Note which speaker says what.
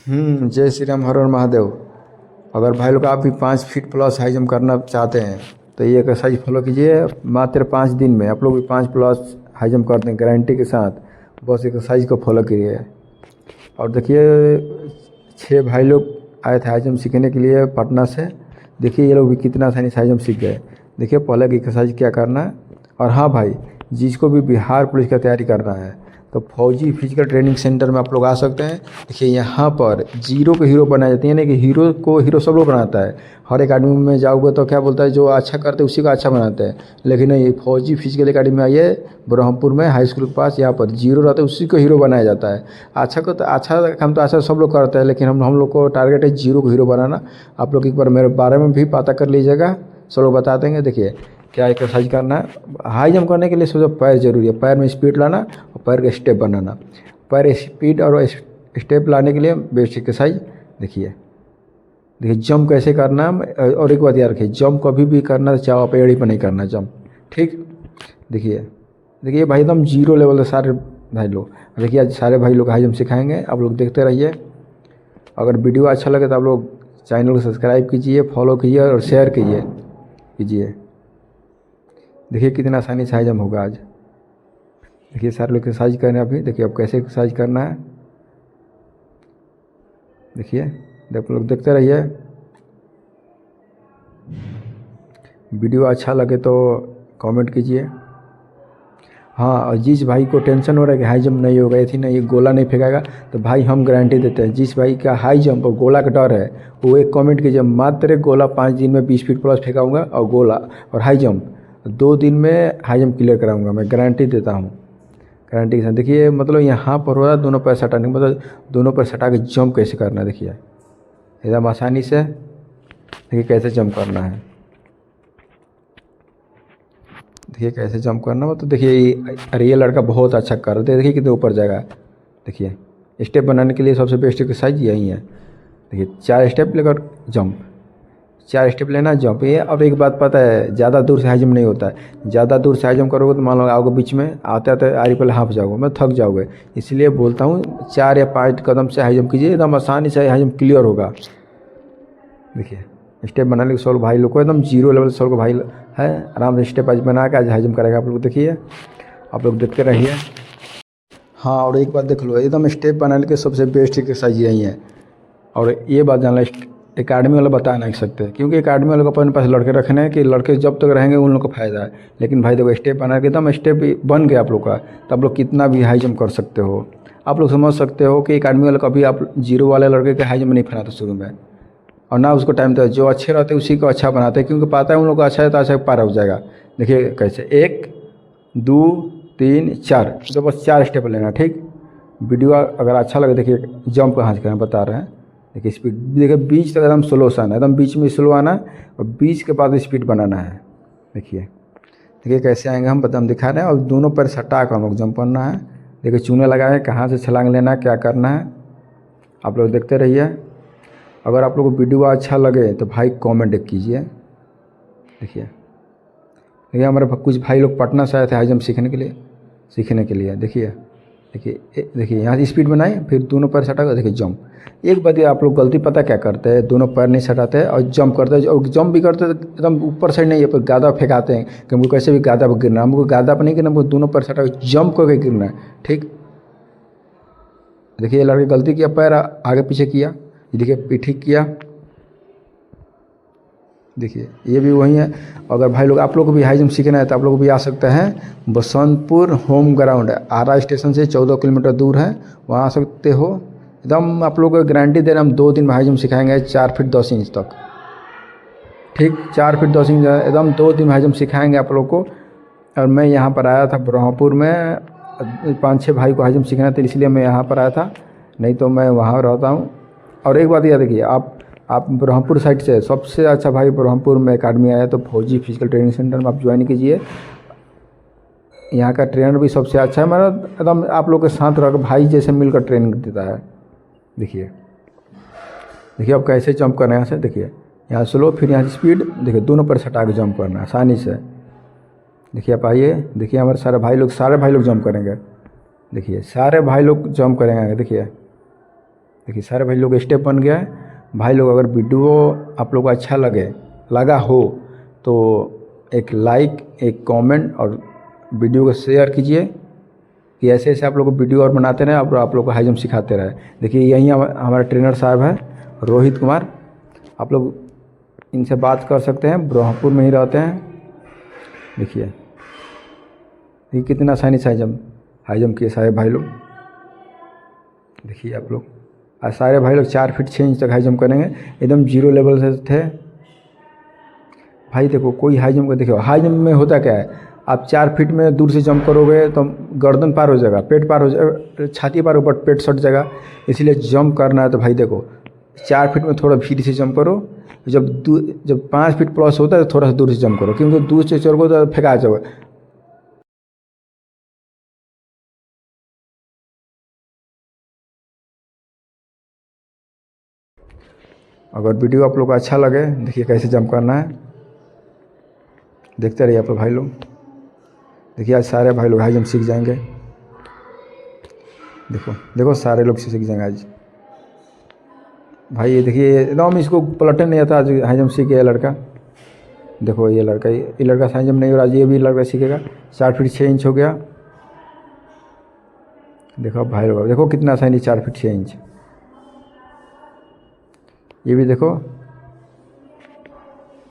Speaker 1: जय श्री राम, हर हर महादेव। अगर भाई लोग आप भी 5 फीट प्लस हाई जंप करना चाहते हैं तो ये एक्सरसाइज फॉलो कीजिए। मात्र 5 दिन में आप लोग भी 5 प्लस हाई जंप करते हैं गारंटी के साथ। बस एक्सरसाइज को फॉलो कीजिए। और देखिए 6 भाई लोग आए थे हाई जंप सीखने के लिए पटना से। देखिए ये लोग भी कितना आसानी से हाई जंप सीख गए। देखिए पहले की एक्सरसाइज क्या करना है। और हाँ भाई, जिसको भी बिहार पुलिस का तैयारी करना है तो फौजी फिजिकल ट्रेनिंग सेंटर में आप लोग आ सकते हैं। देखिए यहाँ पर जीरो को हीरो बनाया जाता है, यानी कि हीरो को हीरो सब लोग बनाता है। हर एकेडमी में जाओगे तो क्या बोलता है, जो अच्छा करते हैं उसी को अच्छा बनाते हैं। लेकिन नहीं, फौजी फिजिकल एकेडमी में आइए, ब्रह्मपुर में हाई स्कूल के पास, यहाँ पर जीरो रहता है उसी को हीरो बनाया जाता है। अच्छा को तो अच्छा काम तो अच्छा सब लोग करते हैं, लेकिन हम लोग को टारगेट है जीरो को हीरो बनाना। आप लोग एक बार मेरे बारे में भी पता कर लीजिएगा, सब लोग बता देंगे। देखिए क्या एक्सरसाइज करना है। हाई जंप करने के लिए सबसे पैर जरूरी है, पैर में स्पीड लाना और पैर का स्टेप बनाना। पैर स्पीड और स्टेप लाने के लिए बेस्ट एक्सरसाइज देखिए जंप कैसे करना है। और एक बात याद रखिए, जंप कभी भी करना तो चाहो पेड़ पर नहीं करना जंप, ठीक। देखिए भाई एकदम जीरो लेवल है सारे भाई लोग। देखिए आज सारे भाई लोग हाई जंप सिखाएंगे, आप लोग देखते रहिए। अगर वीडियो अच्छा लगे तो आप लोग चैनल को सब्सक्राइब कीजिए, फॉलो कीजिए और शेयर कीजिए। देखिए कितना आसानी से हाई जंप होगा आज। देखिए सारे लोग एक्सरसाइज कर रहे हैं अभी। देखिए अब कैसे एक्सरसाइज करना है, देखिए आप लोग देखते रहिए। वीडियो अच्छा लगे तो कमेंट कीजिए। हाँ, और जिस भाई को टेंशन हो रहा है कि हाई जंप नहीं होगा, ऐसी नहीं, ये गोला नहीं फेंकाएगा, तो भाई हम गारंटी देते हैं। जिस भाई का हाई जंप और गोला का डर है वो एक कमेंट कीजिए, मात्र गोला 5 दिन में 20 फीट प्लस फेंकाऊंगा और गोला और हाई जंप 2 दिन में हाई जंप क्लियर कराऊंगा, मैं गारंटी देता हूँ, गारंटी के साथ। देखिए मतलब यहाँ पर हो रहा है दोनों पैर सटाने, मतलब दोनों पैर सटा के जंप कैसे करना है। देखिए एकदम आसानी से, देखिए कैसे जंप करना है। देखिए कैसे जंप करना हो। तो देखिए अरे ये लड़का बहुत अच्छा कर रहा है, देखिए कितने ऊपर जाएगा। देखिए स्टेप बनाने के लिए सबसे बेस्ट एक्सरसाइज यही है। देखिए 4 स्टेप लेकर जंप, 4 स्टेप लेना जंप। ये अब एक बात पता है, ज़्यादा दूर से हाई जंप नहीं होता है। ज़्यादा दूर से हाई जंप करोगे तो मान लो आओगे बीच में आते आते आरी पहले हाफ जाओगे, मैं थक जाओगे। इसलिए बोलता हूँ 4 या 5 कदम से हाई जंप कीजिए, एकदम आसानी से हाई जंप क्लियर होगा। देखिए स्टेप बनाने के 16 भाई लोग को एकदम जीरो लेवल 16 भाई है, आराम से स्टेप वाइज बना के आज हाई जंप करेगा। आप लोग देखिए, आप लोग देखते रहिए। हाँ और एक बात देख लो, एकदम स्टेप बनाने के सबसे बेस्ट एक्सरसाइज यही है। और ये बात जानना, एकेडमी वाले बता नहीं सकते, क्योंकि एकेडमी वाले को अपने पास लड़के रखने हैं कि लड़के जब तक रहेंगे उन लोग को फायदा है। लेकिन भाई देखो स्टेप बना के एकदम स्टेप बन गया आप लोग का, तो आप लोग कितना भी हाई जंप कर सकते हो। आप लोग समझ सकते हो कि एकेडमी वाले कभी आप जीरो वाले लड़के के हाई जंप नहीं बनाते शुरू में, और ना उसको टाइम देते। जो अच्छे रहते हैं उसी को अच्छा बनाते हैं, क्योंकि पता है उन लोग को अच्छा है तो अच्छा पार हो जाएगा। देखिए कैसे 1 2 3 4, तो बस 4 स्टेप लेना, ठीक। वीडियो अगर अच्छा लगे, देखिए जंप कहाँ से करें बता रहे हैं। देखिए स्पीड, देखिए बीच तक एकदम स्लो से आना, एकदम बीच में स्लो आना और बीच के बाद स्पीड बनाना है। देखिए कैसे आएंगे हम दिखा रहे हैं। और दोनों पैर सटा कर हम लोग जंप करना है। देखिए चूने लगाए, कहाँ से छलांग लेना है, क्या करना है, आप लोग देखते रहिए। अगर आप लोग को वीडियो अच्छा लगे तो भाई कमेंट कीजिए। देखिए हमारे कुछ भाई लोग पटना से आए थे हाई जंप सीखने के लिए। देखिए यहाँ से स्पीड बनाए, फिर दोनों पैर सटा कर देखिए जंप। एक बात आप लोग गलती पता क्या करते हैं, दोनों पैर नहीं सटाते और जंप करते हैं। और जंप भी करते हैं तो एकदम ऊपर साइड नहीं है, पर गादा फेंकाते हैं कि हमको कैसे भी गादा पर गिरना। हमको गादा पर नहीं गिरना, हमको दोनों पैर सटा कर जंप करके गिरना है, ठीक। देखिए ये लड़के गलती किया, पैर आगे पीछे किया, देखिए पीठी किया। देखिए ये भी वही है। अगर भाई लोग आप लोग को भी हाई जंप सीखना है तो आप लोग भी आ सकते हैं। बसंतपुर होम ग्राउंड है, आरा स्टेशन से 14 किलोमीटर दूर है, वहाँ आ सकते हो। एकदम आप लोग को गारंटी दे रहे हैं, हम 2 दिन में हाई जंप सिखाएंगे 4 फीट 10 इंच तक, ठीक। 4 फीट 10 इंच एकदम 2 दिन में हाई जंप सिखाएंगे आप लोग को। और मैं यहाँ पर आया था ब्रह्मपुर में, 5-6 भाई को हाई जंप सीखना था, इसलिए मैं यहाँ पर आया था, नहीं तो मैं वहाँ रहता हूँ। और एक बात याद रखिए, आप ब्रह्मपुर साइड से सबसे अच्छा भाई ब्रह्मपुर में एकेडमी आया तो फौजी फिजिकल ट्रेनिंग सेंटर में आप ज्वाइन कीजिए। यहाँ का ट्रेनर भी सबसे अच्छा है, मेरा एकदम आप लोग के साथ रह भाई जैसे मिलकर ट्रेनिंग देता है। देखिए अब कैसे जंप करना है। यहाँ से देखिए, यहाँ स्लो, फिर यहाँ स्पीड। देखिए दोनों पर सटा के जंप करना है आसानी से। देखिए आप आइए, देखिए हमारे सारे भाई लोग जंप करेंगे। देखिए सारे भाई लोग जंप करेंगे। देखिए देखिए सारे भाई लोग स्टेप बन गया है। भाई लोग अगर वीडियो आप लोग को अच्छा लगा हो तो एक लाइक, एक कमेंट और वीडियो को शेयर कीजिए कि ऐसे ऐसे आप लोग को वीडियो और बनाते रहें और आप लोग को हाई जंप सिखाते रहे। देखिए यहीं हमारा ट्रेनर साहब है रोहित कुमार, आप लोग इनसे बात कर सकते हैं, ब्रह्मपुर में ही रहते हैं। देखिए ये कितना आसानी से हाई जंप किए सारे भाई लोग। देखिए आप लोग आज सारे भाई लोग 4 फीट 6 इंच तक हाई जंप करेंगे, एकदम जीरो लेवल से थे भाई। देखो कोई हाई जंप को देखो, हाई जंप में होता क्या है, आप 4 फीट में दूर से जंप करोगे तो गर्दन पार हो जाएगा, पेट पार हो जाएगा, छाती पार ऊपर पेट सट जाएगा। इसलिए जंप करना है तो भाई देखो 4 फीट में थोड़ा धीरे से जंप करो। जब 5 फीट प्लस होता है तो थोड़ा सा दूर से जंप करो, क्योंकि दूर से चलोगे तो फेंका जाओगे। अगर वीडियो आप लोग को अच्छा लगे, देखिए कैसे जंप करना है, देखते रहिए आप लोग भाई लोग। देखिए आज सारे भाई लोग हाई जंप सीख जाएंगे। देखो देखो सारे लोग सीख जाएंगे आज भाई। ये देखिए एकदम इसको पलटने नहीं आता, आज हाई जंप सीख गया लड़का। देखो ये लड़का हाई जंप नहीं हो रहा, ये भी लड़का सीखेगा। 4 फीट 6 इंच हो गया। देखो भाई लोग देखो कितना आसानी, 4 फीट 6 इंच। ये भी देखो